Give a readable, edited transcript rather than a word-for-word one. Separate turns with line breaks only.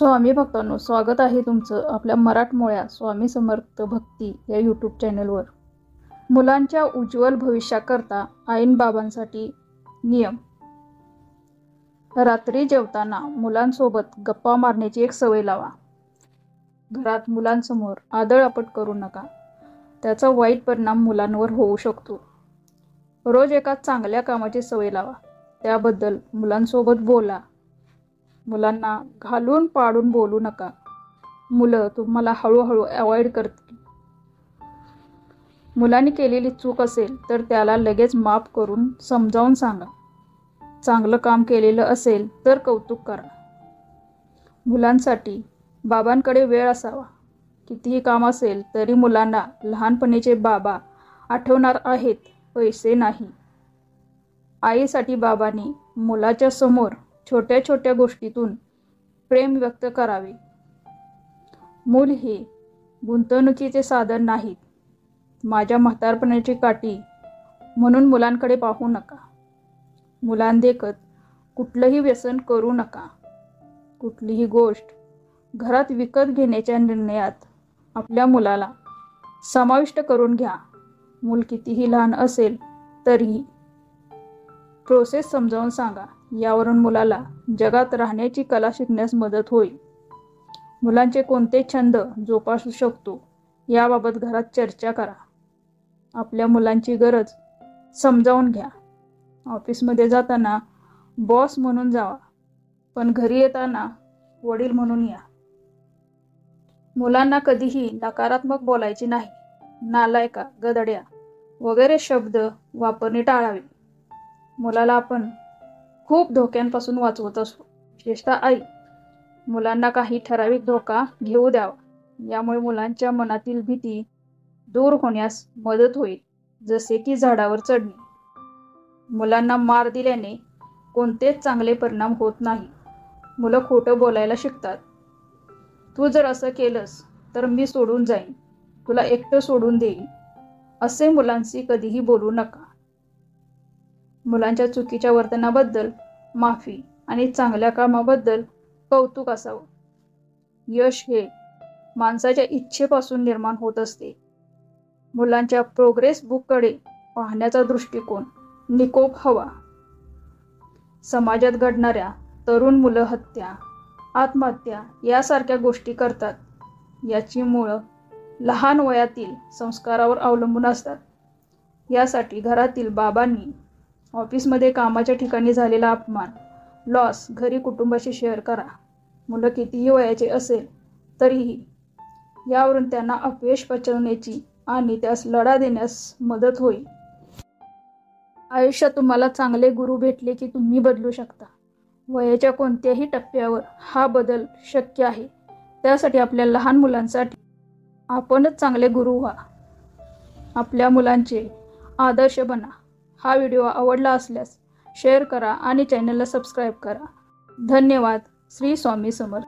स्वामी भक्तांनो, स्वागत आहे तुमचं आपल्या मराठमोळ्या स्वामी समर्थ भक्ती या यूट्यूब चॅनलवर। मुलांच्या उज्ज्वल भविष्याकरता आईन बाबांसाठी नियम। रात्री जेवताना मुलांसोबत गप्पा मारण्याची एक सवय लावा। घरात मुलांसमोर आदळआपट करू नका, त्याचा वाईट परिणाम मुलांवर होऊ शकतो। रोज एका चांगल्या कामाची सवय लावा, त्याबद्दल मुलांसोबत बोला। मुलांना घालून पाडून बोलू नका, मुलं तुम्हाला हळूहळू अवॉइड करतील। मुलांनी केलेली चूक असेल तर त्याला लगेच माफ करून समजावून सांगा। चांगलं काम केलेलं असेल तर कौतुक करा। मुलांसाठी बाबांकडे वेळ असावा। कितीही काम असेल तरी मुलांना लहानपणीचे बाबा आठवणार आहेत, पैसे नाही। आईसाठी बाबांनी मुलाच्या समोर छोट्या छोट्या गोष्टीतून प्रेम व्यक्त करावे। मूल हे गुंतवणुकीचे साधन नाहीत, माझ्या म्हातारपणाची काठी म्हणून मुलांकडे पाहू नका। मुलांदेखत कुठलंही व्यसन करू नका। कुठलीही गोष्ट घरात विकत घेण्याच्या निर्णयात आपल्या मुलाला समाविष्ट करून घ्या। मूल कितीही लहान असेल तरीही प्रोसेस समजावून सांगा, यावरून मुलाला जगात राहण्याची कला शिकण्यास मदत होईल। मुलांचे कोणते छंद जोपासू शकतो याबाबत घरात चर्चा करा। आपल्या मुलांची गरज समजावून घ्या। ऑफिसमध्ये जाताना बॉस म्हणून जावा, पण घरी येताना वडील म्हणून या। मुलांना कधीही नकारात्मक बोलायचे नाही। नालायका, गधड्या वगैरे शब्द वापरणे टाळावे। मुलाला आपण खूप धोक्यांपासून वाचवत असतो, विशेषतः आई। मुलांना काही ठराविक धोका घेऊ द्यावा, यामुळे मुलांच्या मनातील भीती दूर होण्यास मदत होईल, जसे की झाडावर चढणे। मुलांना मार दिल्याने कोणतेच चांगले परिणाम होत नाही। मुलं खोटं बोलायला शिकतात। तू जर असं केलंस तर मी सोडून जाईन, तुला एकटं सोडून देईन, असे मुलांशी कधीही बोलू नका। मुलांच्या चुकीच्या वर्तनाबद्दल माफी आणि चांगल्या कामाबद्दल कौतुक असावं। यश हे माणसाच्या इच्छेपासून निर्माण होत असते। मुलांच्या प्रोग्रेस बुककडे पाहण्याचा दृष्टिकोन निकोप हवा। समाजात घडणाऱ्या तरुण मुलं हत्या, आत्महत्या यासारख्या गोष्टी करतात, याची मुळं लहान वयातील संस्कारावर अवलंबून असतात। यासाठी घरातील बाबांनी ऑफिसमध्ये कामाच्या ठिकाणी झालेला अपमान, लॉस घरी कुटुंबाशी शेअर करा। मुलं कितीही वयाचे असेल तरीही यावरून त्यांना अपयश पचवण्याची आणि त्यास लढा देण्यास मदत होईल। आयुष्यात तुम्हाला चांगले गुरु भेटले की तुम्ही बदलू शकता। वयाच्या कोणत्याही टप्प्यावर हा बदल शक्य आहे। त्यासाठी आपल्या लहान मुलांसाठी आपणच चांगले गुरु व्हा। आपल्या मुलांचे आदर्श बना। हा व्हिडिओ आवडला असल्यास शेअर करा आणि चॅनलला सबस्क्राईब करा। धन्यवाद। श्री स्वामी समर्थ।